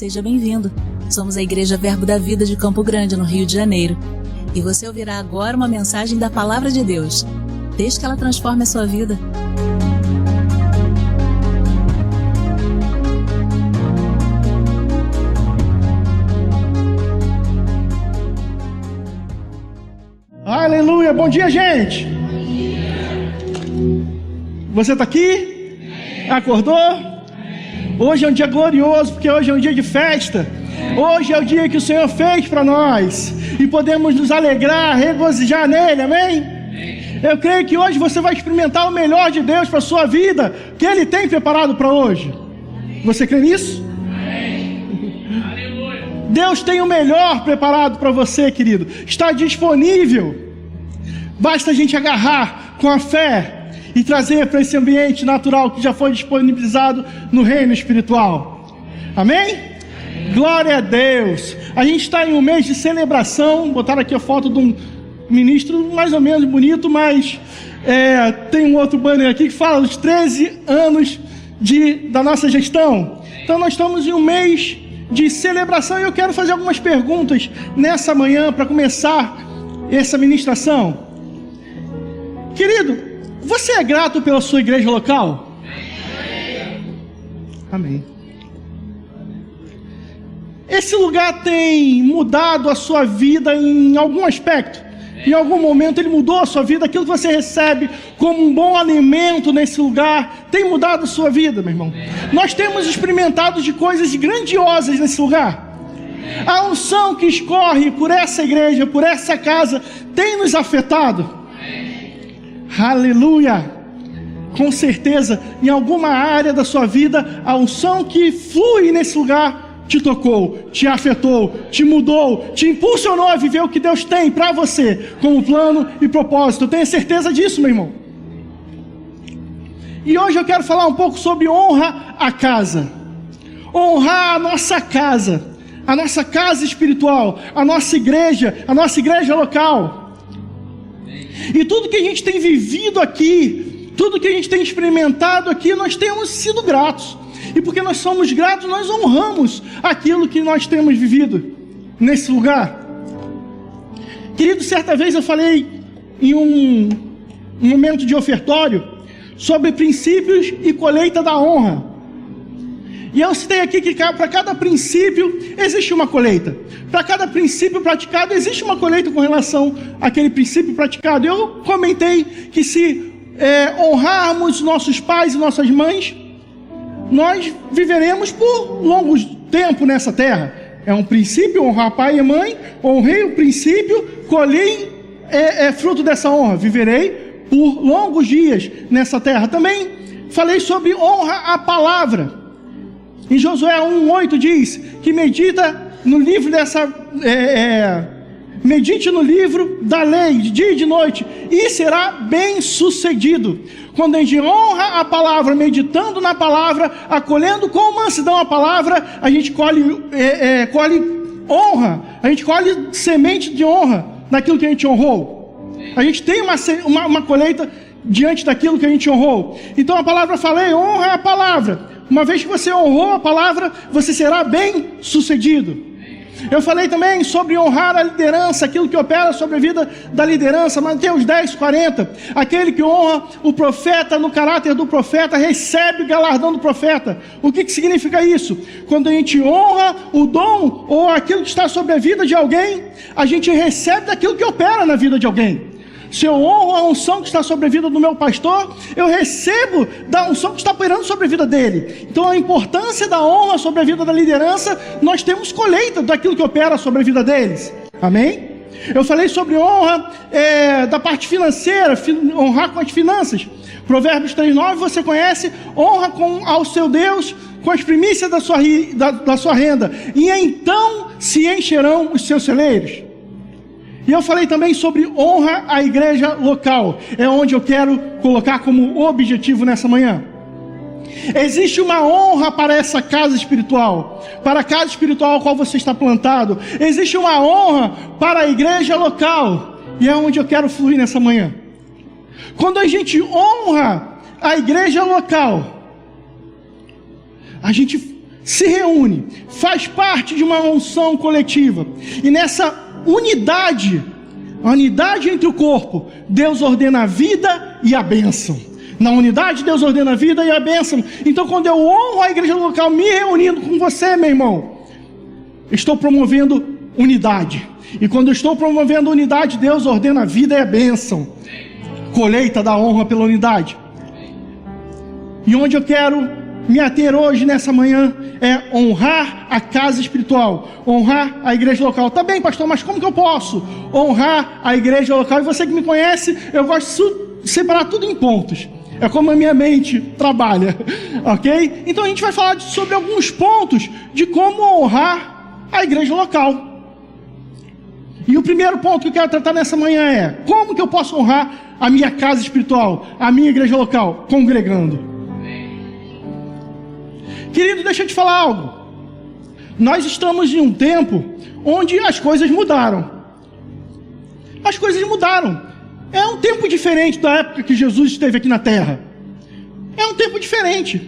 seja bem-vindo. Somos a Igreja Verbo da Vida de Campo Grande, no Rio de Janeiro. E você ouvirá agora uma mensagem da Palavra de Deus. Desde que ela transforme a sua vida. Aleluia, bom dia, gente. Você está aqui? Acordou? Hoje é um dia glorioso, porque hoje é um dia de festa. Hoje é o dia que o Senhor fez para nós e podemos nos alegrar, regozijar nele, amém? Eu creio que hoje você vai experimentar o melhor de Deus para a sua vida, que Ele tem preparado para hoje. Você crê nisso? Deus tem o melhor preparado para você, querido. Está disponível. Basta a gente agarrar com a fé e trazer para esse ambiente natural que já foi disponibilizado no reino espiritual. Amém? Glória a Deus. A gente está em um mês de celebração. Botaram aqui a foto de um ministro mais ou menos bonito, mas tem um outro banner aqui que fala dos 13 anos da nossa gestão. Então nós estamos em um mês de celebração e eu quero fazer algumas perguntas nessa manhã para começar essa ministração. Querido, você é grato pela sua igreja local? Amém. Esse lugar tem mudado a sua vida em algum aspecto? Em algum momento ele mudou a sua vida? Aquilo que você recebe como um bom alimento nesse lugar tem mudado a sua vida, meu irmão? Nós temos experimentado de coisas grandiosas nesse lugar. A unção que escorre por essa igreja, por essa casa, tem nos afetado. Aleluia! Com certeza, em alguma área da sua vida, a unção que flui nesse lugar te tocou, te afetou, te mudou, te impulsionou a viver o que Deus tem para você, como plano e propósito. Eu tenho certeza disso, meu irmão. E hoje eu quero falar um pouco sobre honra à casa. Honrar a nossa casa espiritual, a nossa igreja local. E tudo que a gente tem vivido aqui, tudo que a gente tem experimentado aqui, nós temos sido gratos. E porque nós somos gratos, nós honramos aquilo que nós temos vivido nesse lugar. Querido, certa vez eu falei em um momento de ofertório sobre princípios e colheita da honra. E eu citei aqui que para cada princípio existe uma colheita. Para cada princípio praticado existe uma colheita com relação àquele princípio praticado. Eu comentei que se honrarmos nossos pais e nossas mães, nós viveremos por longo tempo nessa terra. É um princípio honrar pai e mãe. Honrei o princípio, colhei fruto dessa honra. Viverei por longos dias nessa terra. Também falei sobre honra à palavra. Em Josué 1:8 diz que medite no livro da lei de dia e de noite e será bem sucedido. Quando a gente honra a palavra, meditando na palavra, acolhendo com mansidão a palavra, a gente colhe honra, a gente colhe semente de honra naquilo que a gente honrou. A gente tem uma colheita diante daquilo que a gente honrou. Então a palavra falei, honra a palavra. Uma vez que você honrou a palavra, você será bem sucedido. Eu falei também sobre honrar a liderança, aquilo que opera sobre a vida da liderança. Mateus 10:40. Aquele que honra o profeta no caráter do profeta, recebe o galardão do profeta. O que significa isso? Quando a gente honra o dom ou aquilo que está sobre a vida de alguém, a gente recebe daquilo que opera na vida de alguém. Se eu honro a unção que está sobre a vida do meu pastor, eu recebo da unção que está operando sobre a vida dele. Então a importância da honra sobre a vida da liderança, nós temos colheita daquilo que opera sobre a vida deles. Amém? Eu falei sobre honra da parte financeira, honrar com as finanças. Provérbios 3:9 você conhece, honra ao seu Deus com as primícias da sua renda, e então se encherão os seus celeiros. E eu falei também sobre honra à igreja local. É onde eu quero colocar como objetivo nessa manhã. Existe uma honra para essa casa espiritual, para a casa espiritual a qual você está plantado. Existe uma honra para a igreja local. E é onde eu quero fluir nessa manhã. Quando a gente honra a igreja local, a gente se reúne, faz parte de uma unção coletiva, e nessa unidade, a unidade entre o corpo, Deus ordena a vida e a bênção. Na unidade, Deus ordena a vida e a bênção. Então, quando eu honro a igreja local, me reunindo com você, meu irmão, estou promovendo unidade. E quando eu estou promovendo unidade, Deus ordena a vida e a bênção. Colheita da honra pela unidade. E onde eu quero me ater hoje, nessa manhã, é honrar a casa espiritual, honrar a igreja local. Tá bem, pastor, mas como que eu posso honrar a igreja local? E você que me conhece, eu gosto de separar tudo em pontos. É como a minha mente trabalha, ok? Então a gente vai falar sobre alguns pontos de como honrar a igreja local. E o primeiro ponto que eu quero tratar nessa manhã é: como que eu posso honrar a minha casa espiritual, a minha igreja local? Congregando. Querido, deixa eu te falar algo. Nós estamos em um tempo onde as coisas mudaram. As coisas mudaram. É um tempo diferente da época que Jesus esteve aqui na terra. É um tempo diferente.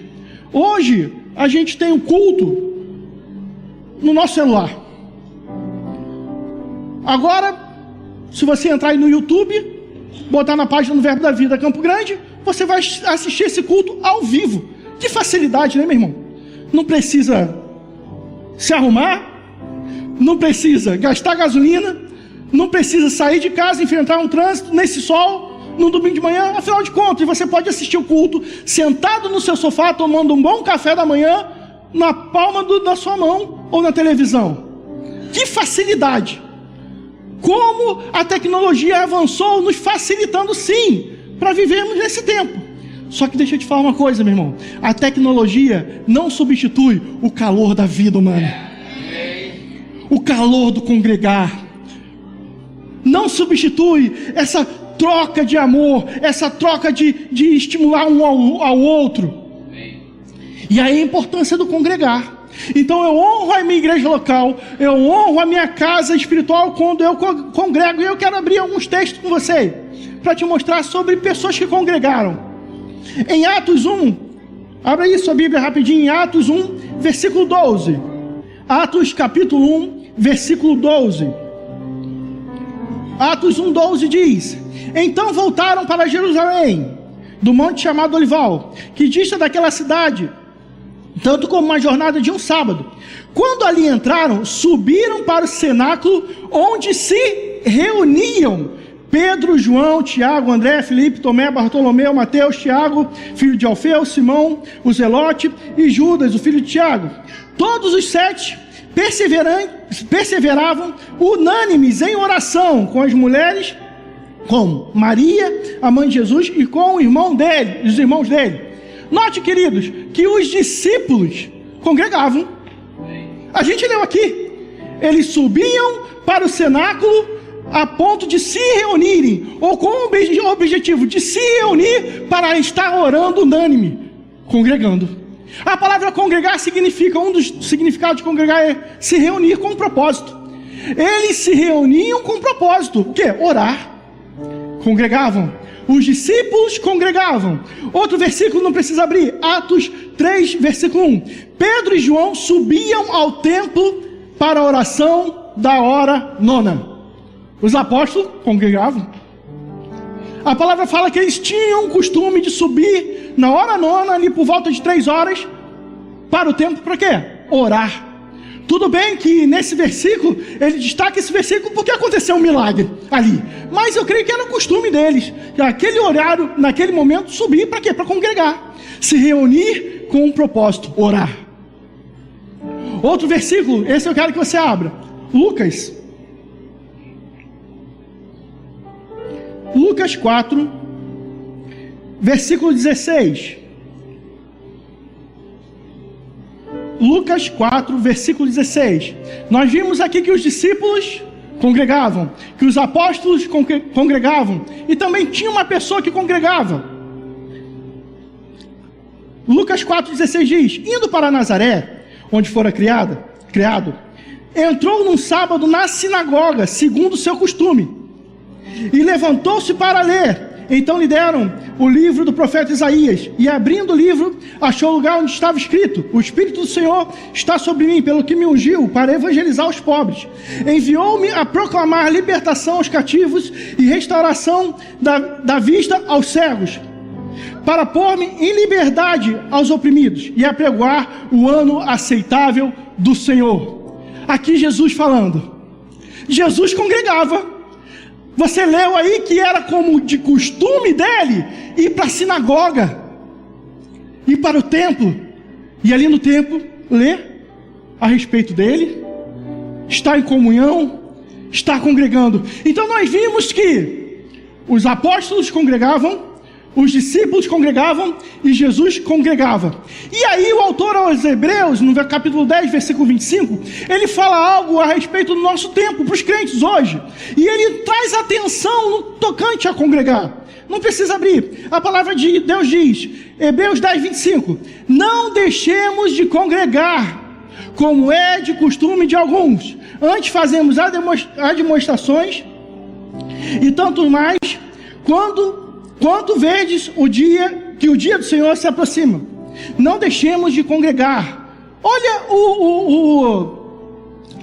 Hoje, a gente tem um culto no nosso celular. Agora, se você entrar aí no YouTube, botar na página do Verbo da Vida Campo Grande, você vai assistir esse culto ao vivo. Que facilidade, né, meu irmão? Não precisa se arrumar, não precisa gastar gasolina, não precisa sair de casa, enfrentar um trânsito nesse sol, no domingo de manhã. Afinal de contas, você pode assistir o culto sentado no seu sofá, tomando um bom café da manhã, na palma da sua mão ou na televisão. Que facilidade! Como a tecnologia avançou, nos facilitando sim, para vivermos nesse tempo. Só que deixa eu te falar uma coisa, meu irmão. A tecnologia não substitui o calor da vida humana. O calor do congregar. Não substitui essa troca de amor, essa troca de estimular um ao outro. E aí a importância do congregar. Então eu honro a minha igreja local, eu honro a minha casa espiritual quando eu congrego. E eu quero abrir alguns textos com você, para te mostrar sobre pessoas que congregaram. Em Atos 1, abra aí sua Bíblia rapidinho, em Atos 1, versículo 12. Atos capítulo 1, versículo 12. Atos 1, 12 diz: então voltaram para Jerusalém, do monte chamado Olival, que dista daquela cidade, tanto como uma jornada de um sábado. Quando ali entraram, subiram para o cenáculo, onde se reuniam Pedro, João, Tiago, André, Filipe, Tomé, Bartolomeu, Mateus, Tiago, filho de Alfeu, Simão, o Zelote, e Judas, o filho de Tiago. Todos os 7 perseveravam unânimes em oração com as mulheres, com Maria, a mãe de Jesus, e com os irmãos dele. Note, queridos, que os discípulos congregavam. A gente leu aqui. Eles subiam para o cenáculo a ponto de se reunirem, ou com o objetivo de se reunir para estar orando unânime, congregando. A palavra congregar significa, um dos significados de congregar é se reunir com um propósito. Eles se reuniam com um propósito. O quê? Orar. Congregavam. Os discípulos congregavam. Outro versículo, não precisa abrir, Atos 3, versículo 1. Pedro e João subiam ao templo para a oração da hora 9. Os apóstolos congregavam. A palavra fala que eles tinham o costume de subir na hora 9, ali por volta de 3 horas, para o templo, para quê? Orar. Tudo bem que nesse versículo, ele destaca esse versículo porque aconteceu um milagre ali. Mas eu creio que era o costume deles, naquele horário, naquele momento, subir para quê? Para congregar. Se reunir com um propósito, orar. Outro versículo, esse eu quero que você abra. Lucas 4, versículo 16. Lucas 4, versículo 16. Nós vimos aqui que os discípulos congregavam, que os apóstolos congregavam, e também tinha uma pessoa que congregava. Lucas 4,16 diz: indo para Nazaré, onde fora criado, entrou num sábado na sinagoga, segundo o seu costume, e levantou-se para ler. Então lhe deram o livro do profeta Isaías, e abrindo o livro, achou o lugar onde estava escrito: o Espírito do Senhor está sobre mim, pelo que me ungiu para evangelizar os pobres. Enviou-me a proclamar libertação aos cativos e restauração da vista aos cegos, para pôr-me em liberdade aos oprimidos e apregoar o ano aceitável do Senhor. Aqui Jesus falando. Jesus congregava. Você leu aí que era como de costume dele ir para a sinagoga, ir para o templo, e ali no templo ler a respeito dele, estar em comunhão, estar congregando. Então nós vimos que os apóstolos congregavam, os discípulos congregavam e Jesus congregava. E aí o autor aos Hebreus, no capítulo 10, versículo 25, ele fala algo a respeito do nosso tempo, para os crentes hoje. E ele traz atenção no tocante a congregar. Não precisa abrir. A palavra de Deus diz, Hebreus 10, 25, não deixemos de congregar, como é de costume de alguns. Antes fazemos demonstrações, e tanto mais, quanto vedes o dia do Senhor se aproxima. Não deixemos de congregar. Olha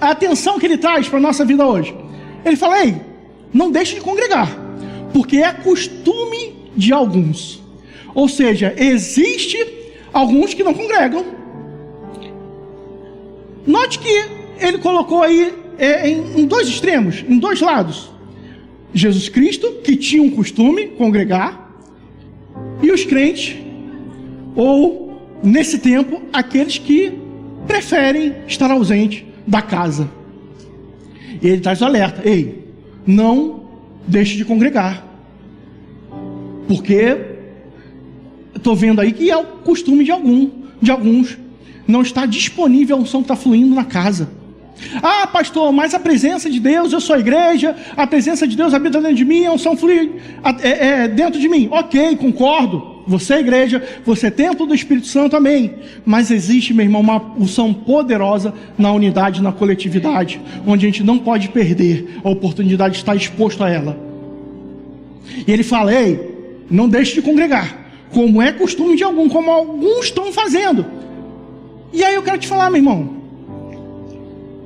a atenção que ele traz para a nossa vida hoje. Ele fala, ei, não deixe de congregar, porque é costume de alguns. Ou seja, existe alguns que não congregam. Note que ele colocou aí em dois extremos, em dois lados. Jesus Cristo, que tinha um costume congregar, e os crentes, ou nesse tempo, aqueles que preferem estar ausente da casa. E ele traz o alerta, ei, não deixe de congregar, porque estou vendo aí que é o costume de alguns, não está disponível a unção que está fluindo na casa. Ah, pastor, mas a presença de Deus, eu sou a igreja, a presença de Deus habita dentro de mim, a unção flui dentro de mim. Ok, concordo, você é igreja, você é templo do Espírito Santo, amém. Mas existe, meu irmão, uma unção poderosa na unidade, na coletividade, onde a gente não pode perder a oportunidade de estar exposto a ela. E ele fala, ei, não deixe de congregar, como é costume de algum, como alguns estão fazendo. E aí eu quero te falar, meu irmão,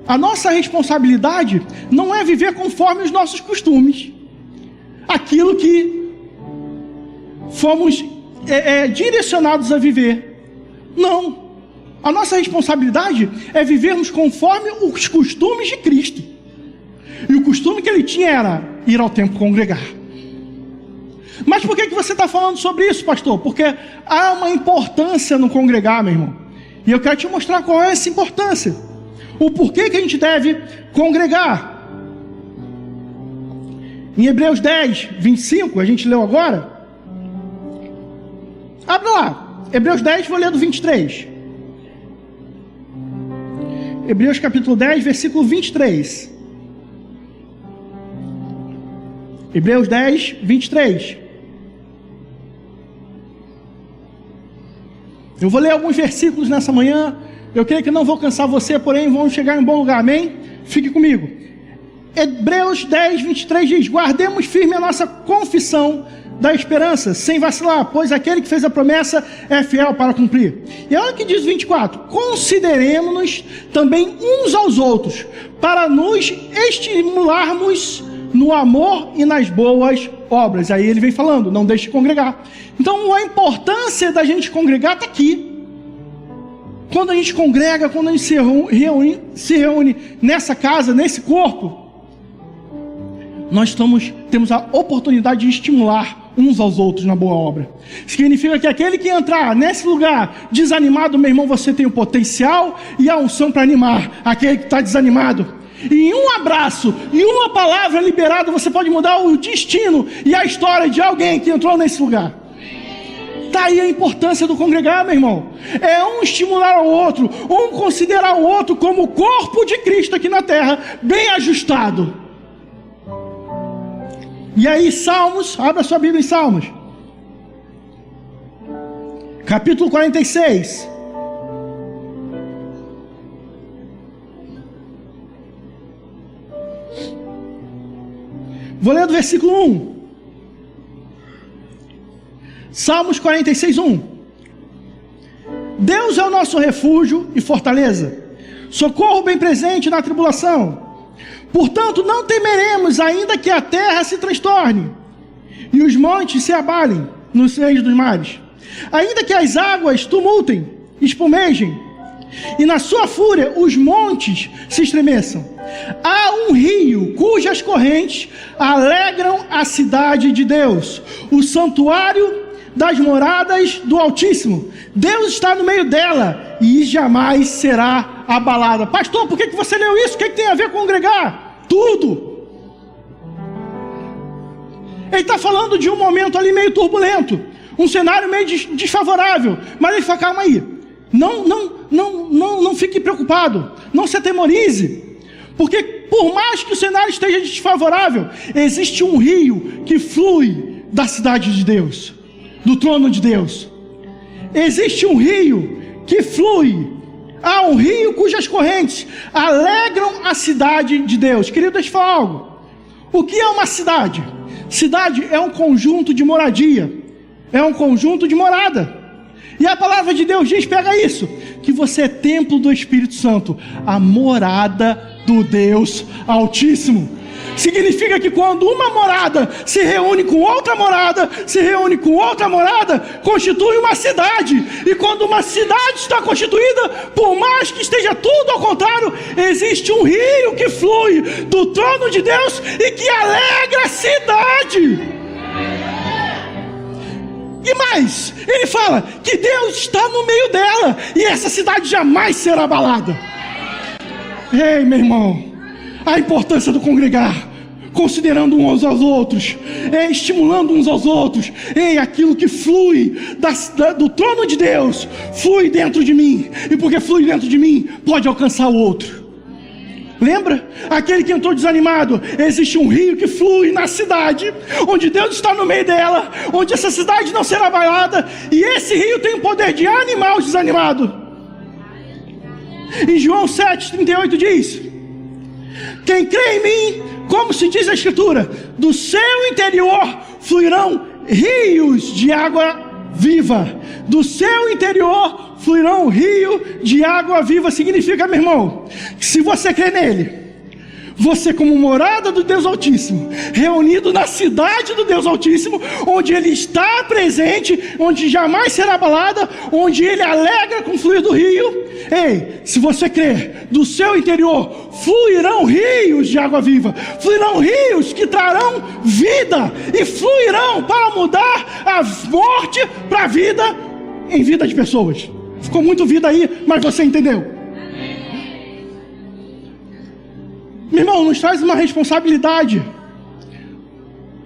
a nossa responsabilidade não é viver conforme os nossos costumes, aquilo que fomos direcionados a viver. Não, a nossa responsabilidade é vivermos conforme os costumes de Cristo. E o costume que ele tinha era ir ao templo congregar. Mas por que você está falando sobre isso, pastor? Porque há uma importância no congregar, meu irmão. E eu quero te mostrar qual é essa importância. O porquê que a gente deve congregar. Em Hebreus 10, 25, a gente leu agora. Abre lá, Hebreus 10, vou ler do 23. Hebreus capítulo 10, versículo 23. Hebreus 10, 23. Eu vou ler alguns versículos nessa manhã. Eu creio que não vou cansar você, porém vamos chegar em um bom lugar, amém? Fique comigo. Hebreus 10, 23 diz, guardemos firme a nossa confissão da esperança, sem vacilar, pois aquele que fez a promessa é fiel para cumprir. E olha o que diz o 24, consideremos-nos também uns aos outros, para nos estimularmos no amor e nas boas obras. Aí ele vem falando, não deixe de congregar. Então a importância da gente congregar está aqui. Quando a gente congrega, quando a gente se reúne nessa casa, nesse corpo, nós temos a oportunidade de estimular uns aos outros na boa obra. Significa que aquele que entrar nesse lugar desanimado, meu irmão, você tem o potencial e a unção para animar aquele que está desanimado. E em um abraço, e uma palavra liberada, você pode mudar o destino e a história de alguém que entrou nesse lugar. Está aí a importância do congregar, meu irmão. É um estimular o outro, um considerar o outro como o corpo de Cristo aqui na terra, bem ajustado. E aí, Salmos, abra sua Bíblia em Salmos. Capítulo 46. Vou ler do versículo 1. Salmos 46:1. Deus é o nosso refúgio e fortaleza, socorro bem presente na tribulação. Portanto, não temeremos, ainda que a terra se transtorne e os montes se abalem nos seios dos mares, ainda que as águas tumultem, espumejem, e na sua fúria os montes se estremeçam. Há um rio cujas correntes alegram a cidade de Deus, o santuário das moradas do Altíssimo. Deus está no meio dela e jamais será abalada. Pastor, por que você leu isso? O que tem a ver com congregar? Tudo. Ele está falando de um momento ali meio turbulento, um cenário meio desfavorável, mas ele fala, calma aí, não fique preocupado, não se atemorize, porque por mais que o cenário esteja desfavorável, existe um rio que flui da cidade de Deus, do trono de Deus. Existe um rio que flui, há um rio cujas correntes alegram a cidade de Deus. Querido, deixa eu falar algo. O que é uma cidade? Cidade é um conjunto de moradia, é um conjunto de morada. E a palavra de Deus diz, pega isso, que você é templo do Espírito Santo, a morada do Deus Altíssimo. Significa que quando uma morada se reúne com outra morada, se reúne com outra morada, constitui uma cidade. E quando uma cidade está constituída, por mais que esteja tudo ao contrário, existe um rio que flui do trono de Deus e que alegra a cidade. E mais, ele fala que Deus está no meio dela e essa cidade jamais será abalada. Ei, meu irmão, a importância do congregar, considerando uns aos outros, estimulando uns aos outros. Ei, aquilo que flui do trono de Deus, flui dentro de mim, e porque flui dentro de mim, pode alcançar o outro. Lembra? Aquele que entrou desanimado, existe um rio que flui na cidade, onde Deus está no meio dela, onde essa cidade não será abalada, e esse rio tem o poder de animar os desanimados. Em João 7,38 diz: quem crê em mim, como se diz a Escritura, do seu interior fluirão rios de água viva. Do seu interior fluirão rio de água viva. Significa, meu irmão, que se você crê nele, você como morada do Deus Altíssimo, reunido na cidade do Deus Altíssimo, onde Ele está presente, onde jamais será abalada, onde Ele alegra com o fluir do rio. Ei, se você crer, do seu interior fluirão rios de água viva, fluirão rios que trarão vida, e fluirão para mudar a morte para a vida, em vida de pessoas. Ficou muito vida aí, mas você entendeu? Meu irmão, nos traz uma responsabilidade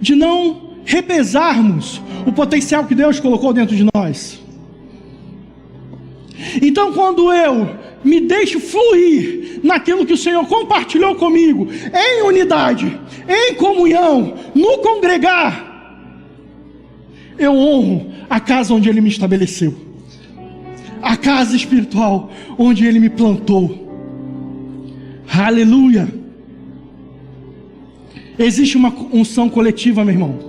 de não repesarmos o potencial que Deus colocou dentro de nós. Então, quando eu me deixo fluir naquilo que o Senhor compartilhou comigo, em unidade, em comunhão, no congregar, eu honro a casa onde Ele me estabeleceu, a casa espiritual onde Ele me plantou. Aleluia! Existe uma unção coletiva, meu irmão.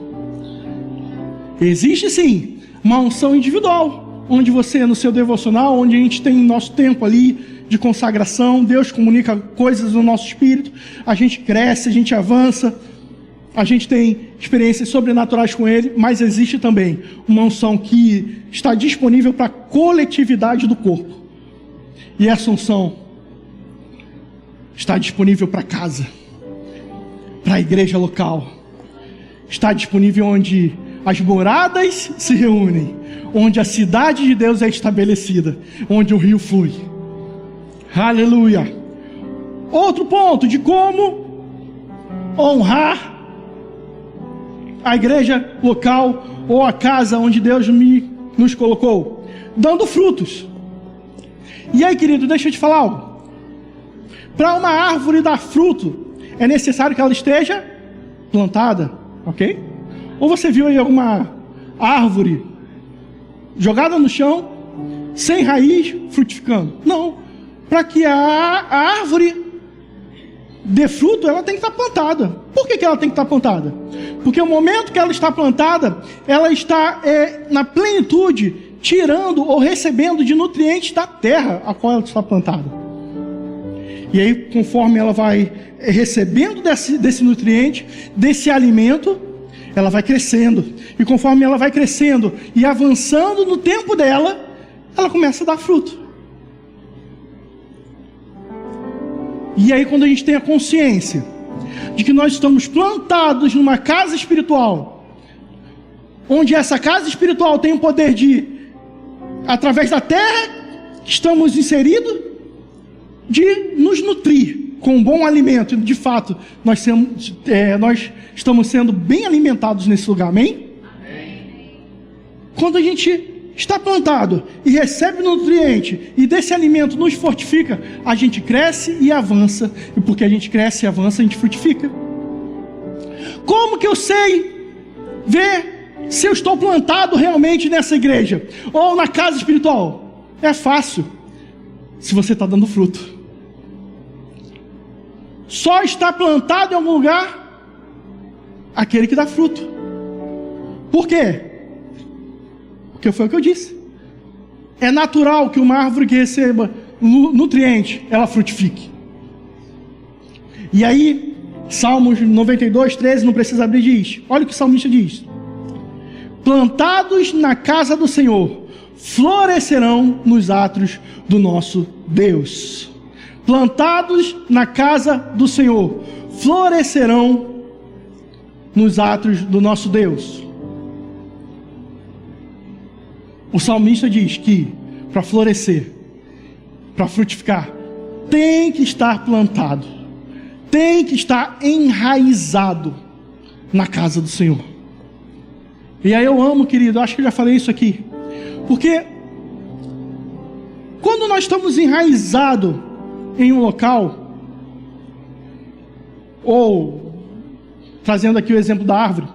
Existe sim uma unção individual, onde você, no seu devocional, onde a gente tem nosso tempo ali de consagração, Deus comunica coisas no nosso espírito, a gente cresce, a gente avança, a gente tem experiências sobrenaturais com Ele, mas existe também uma unção que está disponível para a coletividade do corpo. E essa unção está disponível para casa, para a igreja local. Está disponível onde as moradas se reúnem, onde a cidade de Deus é estabelecida, onde o rio flui. Aleluia! Outro ponto de como honrar a igreja local ou a casa onde Deus nos colocou, dando frutos. E aí, querido, deixa eu te falar algo. Para uma árvore dar fruto, é necessário que ela esteja plantada, ok? Ou você viu aí alguma árvore jogada no chão, sem raiz, frutificando? Não. Para que a árvore dê fruto, ela tem que estar plantada. Por que ela tem que estar plantada? Porque o momento que ela está plantada, ela está na plenitude, tirando ou recebendo de nutrientes da terra a qual ela está plantada. E aí, conforme ela vai recebendo desse nutriente, desse alimento, ela vai crescendo. E conforme ela vai crescendo e avançando no tempo dela, ela começa a dar fruto. E aí, quando a gente tem a consciência de que nós estamos plantados numa casa espiritual, onde essa casa espiritual tem o poder de, através da terra que estamos inseridos, de nos nutrir com um bom alimento. E de fato, nós estamos sendo bem alimentados nesse lugar, amém? Quando a gente está plantado e recebe nutriente, e desse alimento nos fortifica, a gente cresce e avança, e porque a gente cresce e avança, a gente frutifica. Como que eu sei ver se eu estou plantado realmente nessa igreja, ou na casa espiritual? É fácil, se você está dando fruto. Só está plantado em algum lugar aquele que dá fruto. Por quê? Porque foi o que eu disse. É natural que uma árvore que receba nutriente, ela frutifique. E aí, Salmos 92, 13, não precisa abrir, diz. Olha o que o salmista diz. Plantados na casa do Senhor, florescerão nos átrios do nosso Deus. Plantados na casa do Senhor, florescerão nos átrios do nosso Deus. O salmista diz que para florescer, para frutificar, tem que estar plantado, tem que estar enraizado na casa do Senhor. E aí eu amo, querido, acho que eu já falei isso aqui, porque quando nós estamos enraizados em um local, ou trazendo aqui o exemplo da árvore,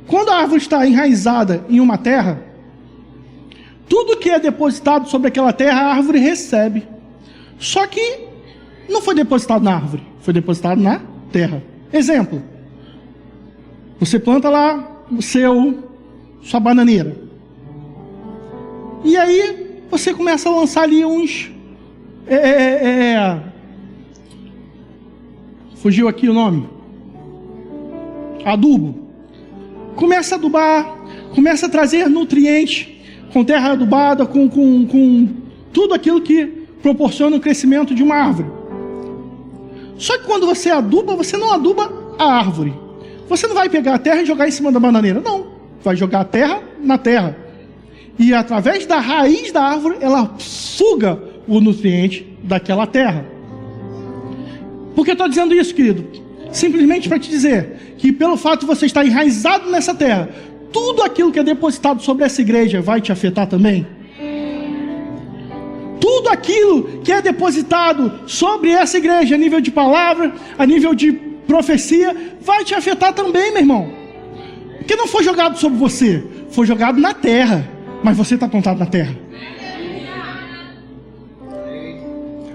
quando a árvore está enraizada em uma terra, tudo que é depositado sobre aquela terra, a árvore recebe. Só que não foi depositado na árvore, foi depositado na terra. Exemplo, você planta lá sua bananeira, e aí você começa a lançar ali uns fugiu aqui o nome, adubo. Começa a adubar, começa a trazer nutrientes, com terra adubada, com tudo aquilo que proporciona o crescimento de uma árvore. Só que quando você aduba, você não aduba a árvore. Você não vai pegar a terra e jogar em cima da bananeira, não. Vai jogar a terra na terra. E através da raiz da árvore, ela suga o nutriente daquela terra. Por que eu estou dizendo isso, querido? Simplesmente para te dizer que pelo fato de você estar enraizado nessa terra, tudo aquilo que é depositado sobre essa igreja vai te afetar também. Tudo aquilo que é depositado sobre essa igreja, a nível de palavra, a nível de profecia, vai te afetar também, meu irmão. Porque não foi jogado sobre você, foi jogado na terra, mas você está plantado na terra.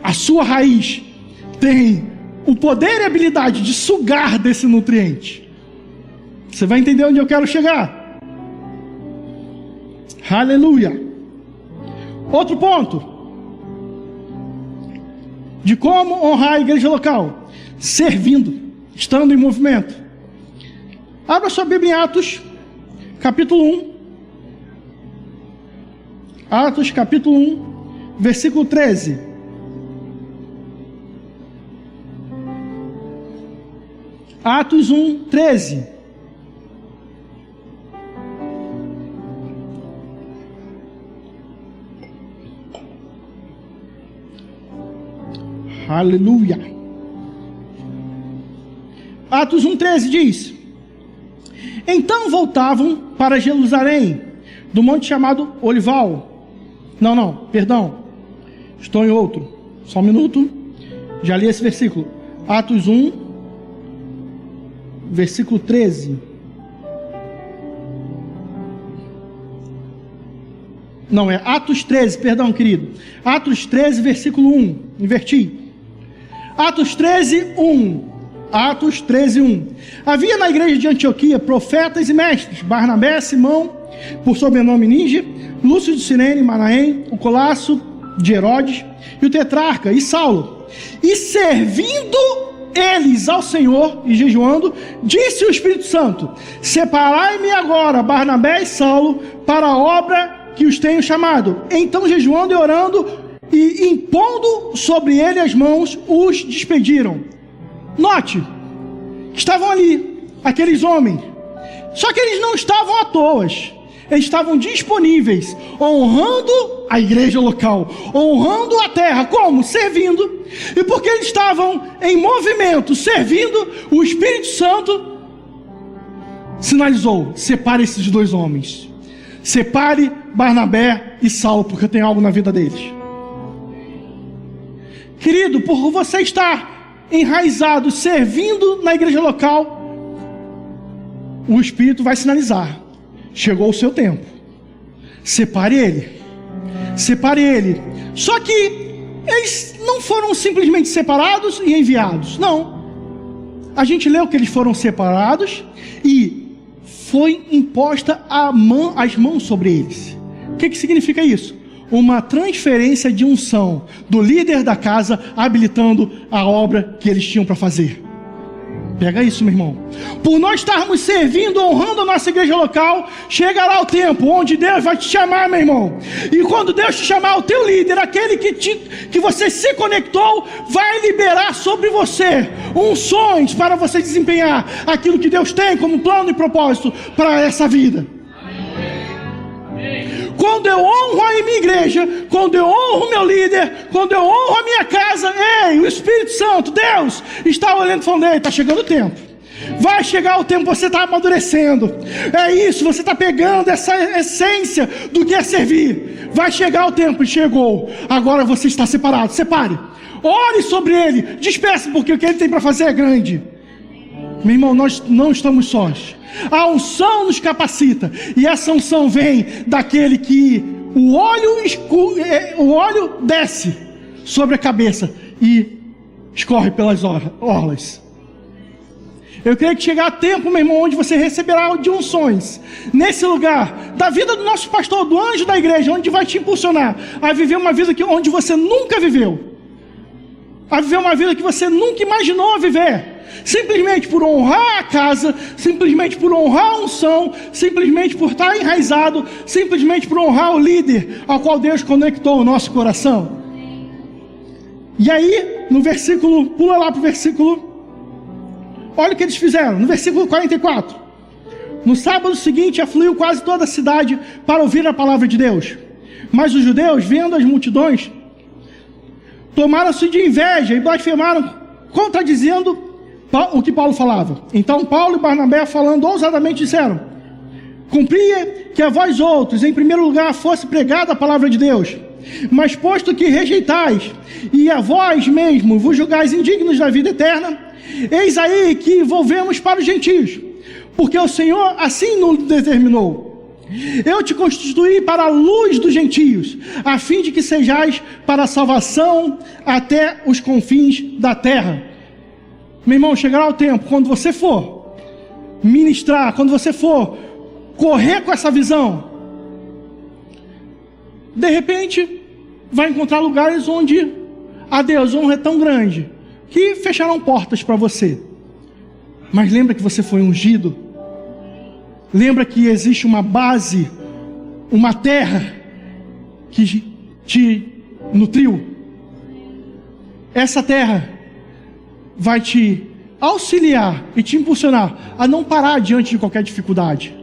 A sua raiz tem o poder e a habilidade de sugar desse nutriente. Você vai entender onde eu quero chegar. Aleluia. Outro ponto de como honrar a igreja local: servindo, estando em movimento. Abra sua Bíblia em Atos, capítulo 1. Atos, capítulo 1, versículo 13. Atos 1, 13. Aleluia. Atos 1,13 diz: então voltavam para Jerusalém, do monte chamado Olival. Perdão, estou em outro, só um minuto, já li esse versículo. Atos 1, versículo 13. Não, é Atos 13, perdão, querido. Atos 13, versículo 1, inverti. Atos 13, 1. Atos 13:1. Havia na igreja de Antioquia profetas e mestres: Barnabé, Simão, por sobrenome Níger, Lúcio de Cirene, Manaém, o Colasso de Herodes, e o tetrarca, e Saulo. E servindo eles ao Senhor e jejuando, disse o Espírito Santo: separai-me agora Barnabé e Saulo para a obra que os tenho chamado. Então, jejuando e orando e impondo sobre ele as mãos, os despediram. Note, estavam ali aqueles homens, só que eles não estavam à toa. Eles estavam disponíveis, honrando a igreja local, honrando a terra. Como? Servindo. E porque eles estavam em movimento, servindo, o Espírito Santo sinalizou: separe esses dois homens. Separe Barnabé e Saulo, porque eu tenho algo na vida deles. Querido, por você estar enraizado, servindo na igreja local, o Espírito vai sinalizar: chegou o seu tempo. Separe ele. Separe ele. Só que eles não foram simplesmente separados e enviados. Não. A gente leu que eles foram separados e foi imposta as mãos sobre eles. O que significa isso? Uma transferência de unção do líder da casa, habilitando a obra que eles tinham para fazer. Pega isso, meu irmão. Por nós estarmos servindo, honrando a nossa igreja local, chegará o tempo onde Deus vai te chamar, meu irmão. E quando Deus te chamar, o teu líder, aquele que você se conectou, vai liberar sobre você unções para você desempenhar aquilo que Deus tem como plano e propósito para essa vida. Quando eu honro a minha igreja, quando eu honro o meu líder, quando eu honro a minha casa, ei, o Espírito Santo, Deus, está olhando e falando: ei, está chegando o tempo. Vai chegar o tempo, você está amadurecendo. É isso, você está pegando essa essência do que é servir. Vai chegar o tempo, e chegou. Agora você está separado. Separe. Ore sobre ele. Despeça, porque o que ele tem para fazer é grande. Meu irmão, nós não estamos sós. A unção nos capacita. E essa unção vem daquele que o óleo desce sobre a cabeça e escorre pelas orlas. Eu creio que chegará tempo, meu irmão, onde você receberá de unções nesse lugar, da vida do nosso pastor, do anjo da igreja, onde vai te impulsionar a viver uma vida onde você nunca viveu, a viver uma vida que você nunca imaginou viver, simplesmente por honrar a casa, simplesmente por honrar a unção, simplesmente por estar enraizado, simplesmente por honrar o líder ao qual Deus conectou o nosso coração. E aí, no versículo, pula lá para o versículo. Olha o que eles fizeram, no versículo 44. No sábado seguinte, afluiu quase toda a cidade para ouvir a palavra de Deus. Mas os judeus, vendo as multidões, tomaram-se de inveja e blasfemaram, contradizendo o que Paulo falava. Então Paulo e Barnabé, falando ousadamente, disseram: cumpria que a vós outros, em primeiro lugar, fosse pregada a palavra de Deus. Mas posto que rejeitais, e a vós mesmo vos julgais indignos da vida eterna, eis aí que volvemos para os gentios, porque o Senhor assim nos determinou. Eu te constituí para a luz dos gentios, a fim de que sejais para a salvação até os confins da terra. Meu irmão, chegará o tempo, quando você for ministrar, quando você for correr com essa visão, de repente vai encontrar lugares onde a desonra é tão grande que fecharão portas para você. Mas lembra que você foi ungido. Lembra que existe uma base, uma terra que te nutriu. Essa terra vai te auxiliar e te impulsionar a não parar diante de qualquer dificuldade.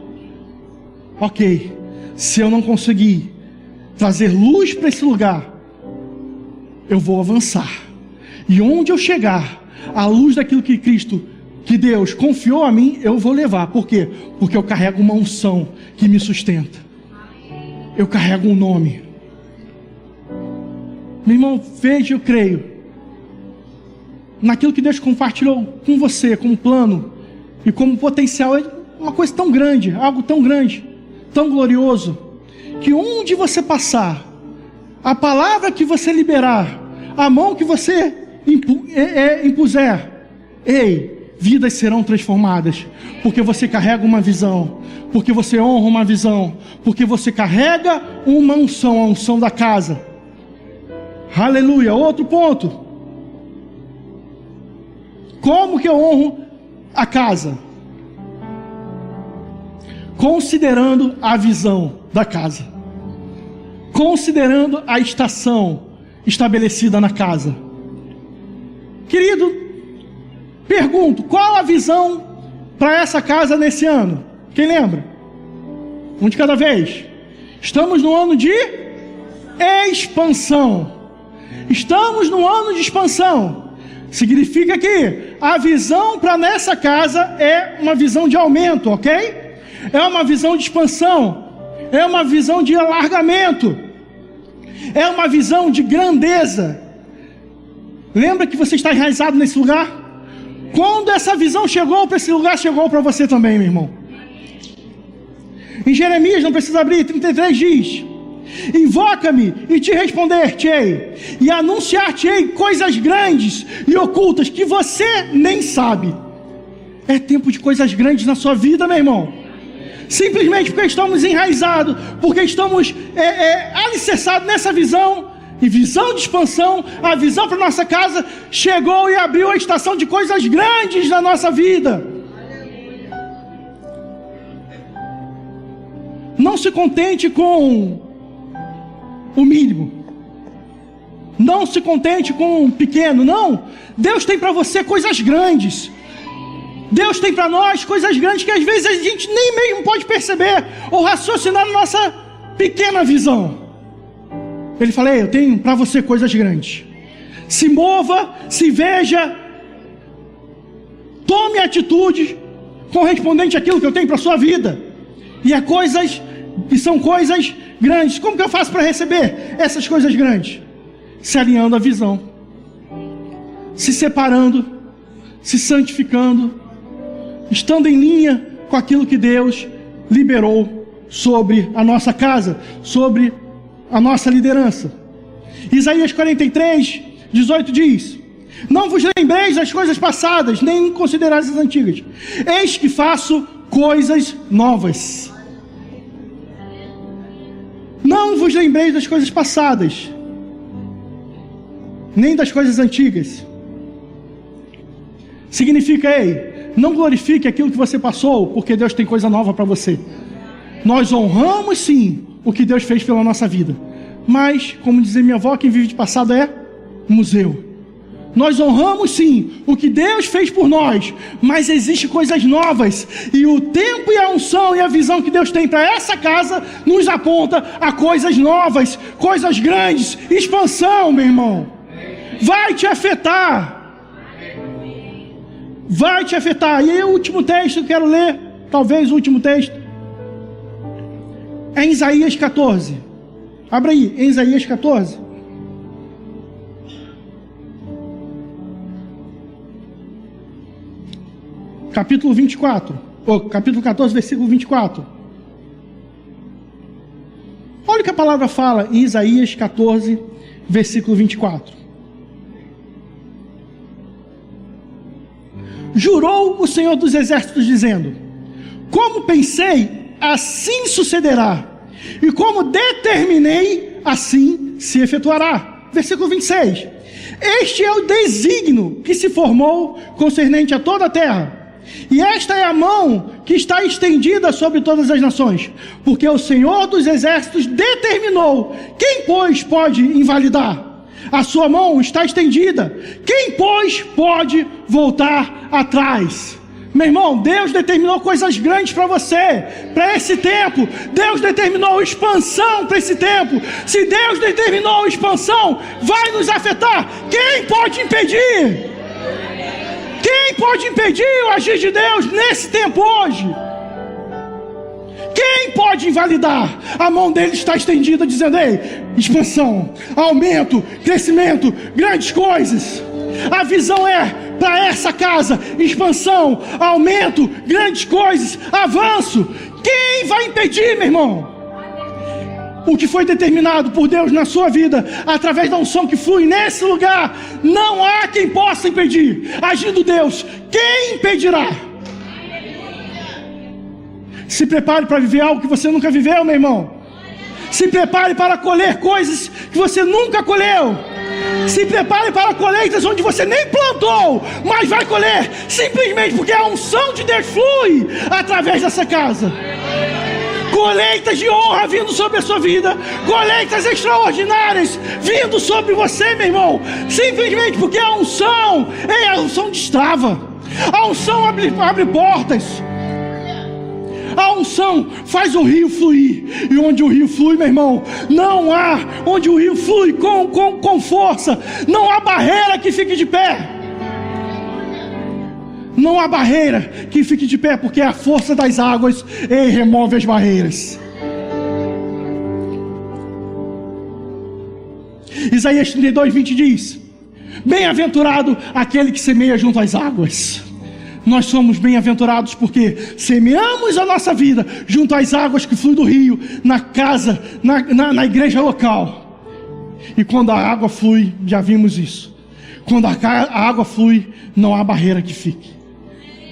Ok, se eu não conseguir trazer luz para esse lugar, eu vou avançar. E onde eu chegar, a luz daquilo que que Deus confiou a mim, eu vou levar. Por quê? Porque eu carrego uma unção que me sustenta. Eu carrego um nome. Meu irmão, veja, eu creio naquilo que Deus compartilhou com você, como plano e como potencial. É uma coisa tão grande, algo tão grande, tão glorioso, que onde você passar, a palavra que você liberar, a mão que você impuser, ei, vidas serão transformadas, porque você carrega uma visão, porque você honra uma visão, porque você carrega uma unção, a unção da casa. Aleluia. Outro ponto. Como que eu honro a casa? Considerando a visão da casa, considerando a estação estabelecida na casa. Querido, pergunto, qual a visão para essa casa nesse ano? Quem lembra? Um de cada vez. Estamos no ano de expansão. Estamos no ano de expansão. Significa que a visão para nessa casa é uma visão de aumento, ok? É uma visão de expansão. É uma visão de alargamento. É uma visão de grandeza. Lembra que você está enraizado nesse lugar? Quando essa visão chegou para esse lugar, chegou para você também, meu irmão. Em Jeremias, não precisa abrir, 33 diz: invoca-me e te responder-te-ei, e anunciar-te-ei coisas grandes e ocultas que você nem sabe. É tempo de coisas grandes na sua vida, meu irmão. Simplesmente porque estamos enraizados, porque estamos alicerçados nessa visão, e visão de expansão, a visão para nossa casa chegou e abriu a estação de coisas grandes na nossa vida. Não se contente com o mínimo, não se contente com o pequeno, não. Deus tem para você coisas grandes. Deus tem para nós coisas grandes que às vezes a gente nem mesmo pode perceber ou raciocinar na nossa pequena visão. Ele fala: eu tenho para você coisas grandes. Se mova, se veja, tome atitude correspondente àquilo que eu tenho para a sua vida. E são coisas grandes. Como que eu faço para receber essas coisas grandes? Se alinhando à visão, se separando, se santificando, estando em linha com aquilo que Deus liberou sobre a nossa casa, sobre a nossa liderança. Isaías 43, 18 diz: não vos lembreis das coisas passadas, nem considerais as antigas. Eis que faço coisas novas. Não vos lembreis das coisas passadas, nem das coisas antigas. Significa, não glorifique aquilo que você passou, porque Deus tem coisa nova para você. Nós honramos sim o que Deus fez pela nossa vida, mas, como dizia minha avó, quem vive de passado é museu. Nós honramos sim o que Deus fez por nós, mas existem coisas novas, e o tempo e a unção e a visão que Deus tem para essa casa nos aponta a coisas novas, coisas grandes, expansão, meu irmão. Vai te afetar. Vai te afetar. E aí o último texto que eu quero ler, talvez o último texto, é em Isaías 14. Abra aí, em Isaías 14. Capítulo 24, capítulo 14, versículo 24. Olha o que a palavra fala em Isaías 14, versículo 24. Jurou o Senhor dos Exércitos, dizendo: como pensei, assim sucederá, e como determinei, assim se efetuará. Versículo 26. Este é o desígnio que se formou concernente a toda a terra, e esta é a mão que está estendida sobre todas as nações, porque o Senhor dos Exércitos determinou. Quem, pois, pode invalidar? A sua mão está estendida. Quem, pois, pode voltar atrás? Meu irmão, Deus determinou coisas grandes para você, para esse tempo. Deus determinou expansão para esse tempo. Se Deus determinou expansão, vai nos afetar. Quem pode impedir? Quem pode impedir o agir de Deus nesse tempo hoje? Quem pode invalidar? A mão dele está estendida, dizendo: expansão, aumento, crescimento, grandes coisas. A visão é para essa casa: expansão, aumento, grandes coisas, avanço. Quem vai impedir, meu irmão? o que foi determinado por Deus na sua vida, através da unção que flui nesse lugar, não há quem possa impedir. Agindo Deus, quem impedirá? Se prepare para viver algo que você nunca viveu, meu irmão. Se prepare para colher coisas que você nunca colheu. Se prepare para colheitas onde você nem plantou, mas vai colher, simplesmente porque a unção de Deus flui através dessa casa. Colheitas de honra vindo sobre a sua vida, colheitas extraordinárias vindo sobre você, meu irmão, simplesmente porque a unção destrava, a unção abre portas. A unção faz o rio fluir. E onde o rio flui, meu irmão, não há, onde o rio flui com força, não há barreira que fique de pé. Não há barreira que fique de pé, porque a força das águas remove as barreiras. Isaías 32:20 diz: bem-aventurado aquele que semeia junto às águas. Nós somos bem-aventurados porque semeamos a nossa vida junto às águas que fluem do rio, na casa, na igreja local. E quando a água flui, já vimos isso, quando a água flui, não há barreira que fique.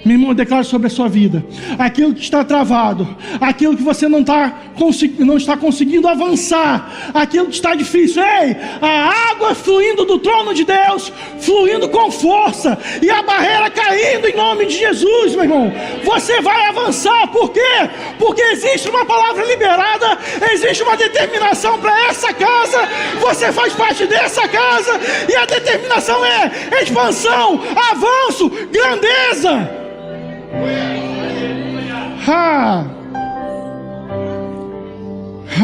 Meu irmão, eu declaro sobre a sua vida, aquilo que está travado, aquilo que você não está conseguindo avançar, aquilo que está difícil, a água fluindo do trono de Deus, fluindo com força, e a barreira caindo em nome de Jesus, meu irmão, você vai avançar. Por quê? Porque existe uma palavra liberada, existe uma determinação para essa casa, você faz parte dessa casa, e a determinação é expansão, avanço, grandeza.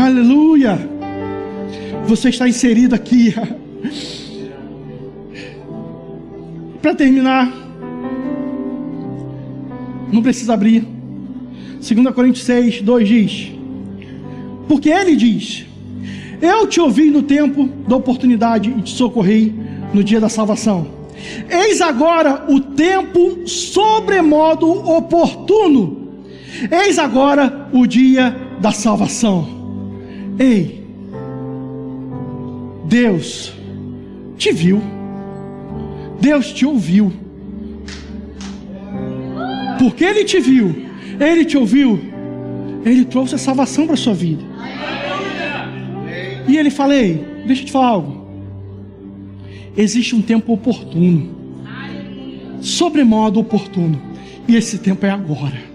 Aleluia. Você está inserido aqui. Para terminar, não precisa abrir. 2 Coríntios 6:2 diz: porque ele diz: eu te ouvi no tempo da oportunidade e te socorri no dia da salvação. Eis agora o tempo sobremodo oportuno. Eis agora o dia da salvação. Ei, Deus te viu, Deus te ouviu. Porque Ele te viu, Ele te ouviu, Ele trouxe a salvação para a sua vida. E Ele fala: ei, deixa eu te falar algo. Existe um tempo oportuno, sobremodo oportuno, e esse tempo é agora.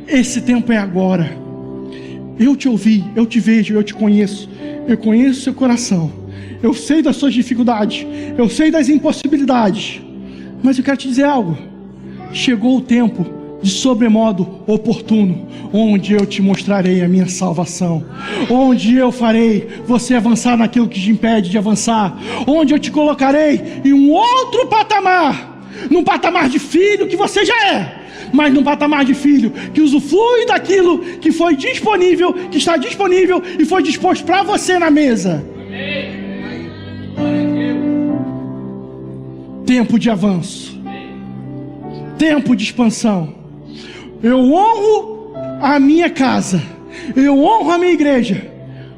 Esse tempo é agora. Eu te ouvi, eu te vejo, eu te conheço, eu conheço seu coração, eu sei das suas dificuldades, eu sei das impossibilidades, mas eu quero te dizer algo. Chegou o tempo de sobremodo oportuno, onde eu te mostrarei a minha salvação, onde eu farei você avançar naquilo que te impede de avançar, onde eu te colocarei em um outro patamar, num patamar de filho que você já é, mas num patamar de filho que usufrui daquilo que foi disponível, que está disponível e foi disposto para você na mesa. Tempo de avanço, tempo de expansão. Eu honro a minha casa, eu honro a minha igreja,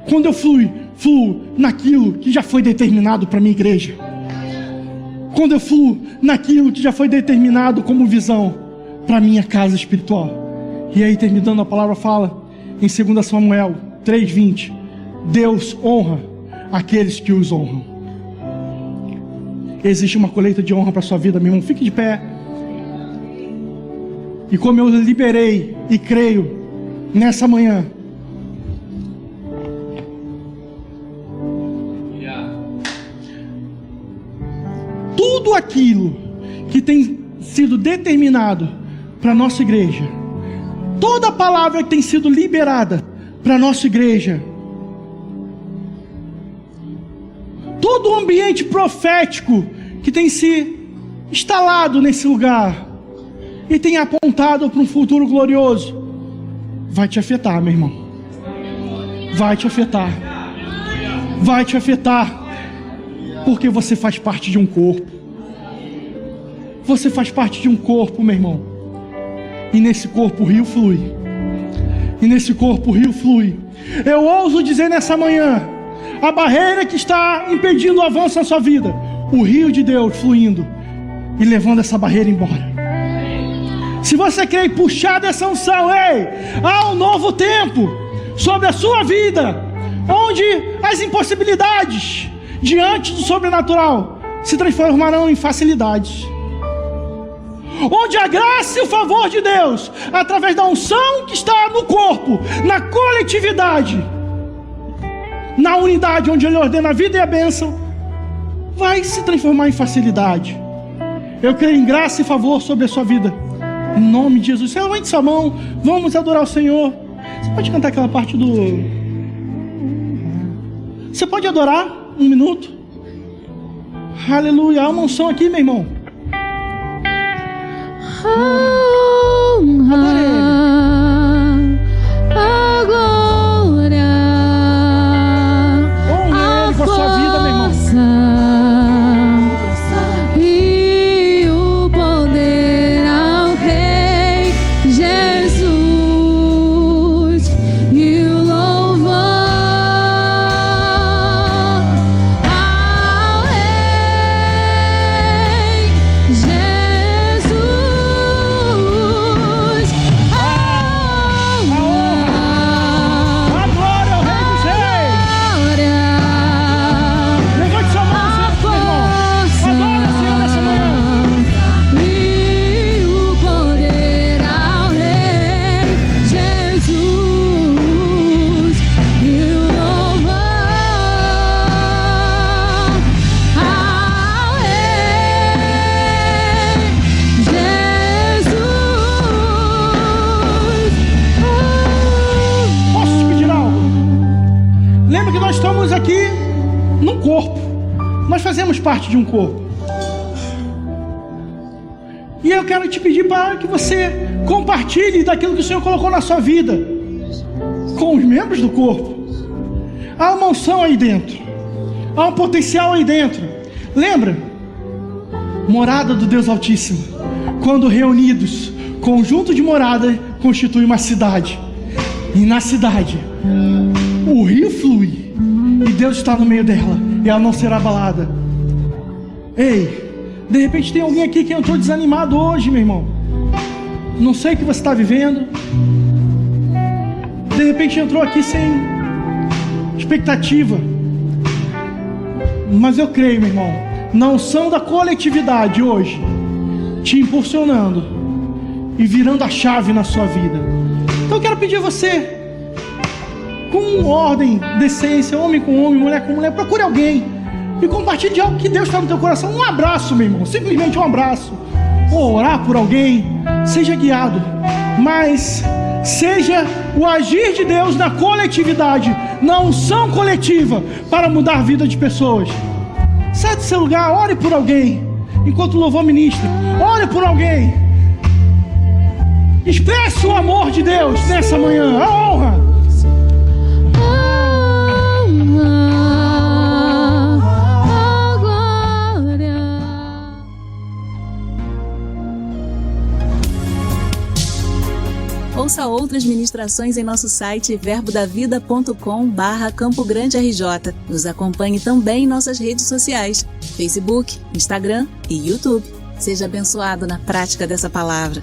quando eu fluo naquilo que já foi determinado para a minha igreja, quando eu fluo naquilo que já foi determinado como visão para a minha casa espiritual. E aí, terminando a palavra, fala em 2 Samuel 3:20: Deus honra aqueles que os honram. Existe uma colheita de honra para a sua vida, meu irmão. Fique de pé. E como eu liberei e creio nessa manhã, tudo aquilo que tem sido determinado para a nossa igreja, toda a palavra que tem sido liberada para a nossa igreja, todo o ambiente profético que tem se instalado nesse lugar e tem apontado para um futuro glorioso, vai te afetar, meu irmão. Vai te afetar. Vai te afetar. Porque você faz parte de um corpo. Você faz parte de um corpo, meu irmão. E nesse corpo o rio flui. e nesse corpo o rio flui. Eu ouso dizer nessa manhã, a barreira que está impedindo o avanço na sua vida, o rio de Deus fluindo e levando essa barreira embora. Se você quer puxar dessa unção, há um novo tempo sobre a sua vida, onde as impossibilidades diante do sobrenatural se transformarão em facilidades, onde a graça e o favor de Deus, através da unção que está no corpo, na coletividade, na unidade onde Ele ordena a vida e a bênção, vai se transformar em facilidade. Eu creio em graça e favor sobre a sua vida, em nome de Jesus. Senhor, levante sua mão, vamos adorar o Senhor. Você pode cantar aquela parte do... Você pode adorar 1 minuto? Aleluia, há uma unção aqui, meu irmão. Adore Ele. A glória, honre Ele com a sua vida, meu irmão. E o poder ao Rei Jesus, e o louvor ao Rei Jesus. A glória ao Rei dos Reis. Levante sua mão, meu irmão. Adore o Senhor nessa manhã. E o poder ao Rei Jesus, e o louvor ao Rei Jesus. Posso te pedir algo? Lembra que nós estamos aqui num corpo. Nós fazemos parte de um corpo. E eu quero te pedir para que você compartilhe daquilo que o Senhor colocou na sua vida com os membros do corpo. Há uma unção aí dentro. Há um potencial aí dentro. Lembra? Morada do Deus Altíssimo. Quando reunidos, conjunto de morada constitui uma cidade. E na cidade, o rio flui. E Deus está no meio dela. E ela não será abalada. Ei, de repente tem alguém aqui que entrou desanimado hoje, meu irmão. Não sei o que você está vivendo. De repente entrou aqui sem expectativa. Mas eu creio, meu irmão, na unção da coletividade hoje, te impulsionando e virando a chave na sua vida. Então eu quero pedir a você, com ordem, decência, homem com homem, mulher com mulher, procure alguém e compartilhe de algo que Deus está no teu coração. Um abraço, meu irmão, simplesmente um abraço. Ou orar por alguém, seja guiado, mas seja o agir de Deus na coletividade, na unção coletiva, para mudar a vida de pessoas. Sai do seu lugar, ore por alguém, enquanto o louvor ministra, ore por alguém. Expresse o amor de Deus nessa manhã, a honra. Ouça outras ministrações em nosso site verbodavida.com/Campo Grande RJ. Nos acompanhe também em nossas redes sociais, Facebook, Instagram e YouTube. Seja abençoado na prática dessa palavra.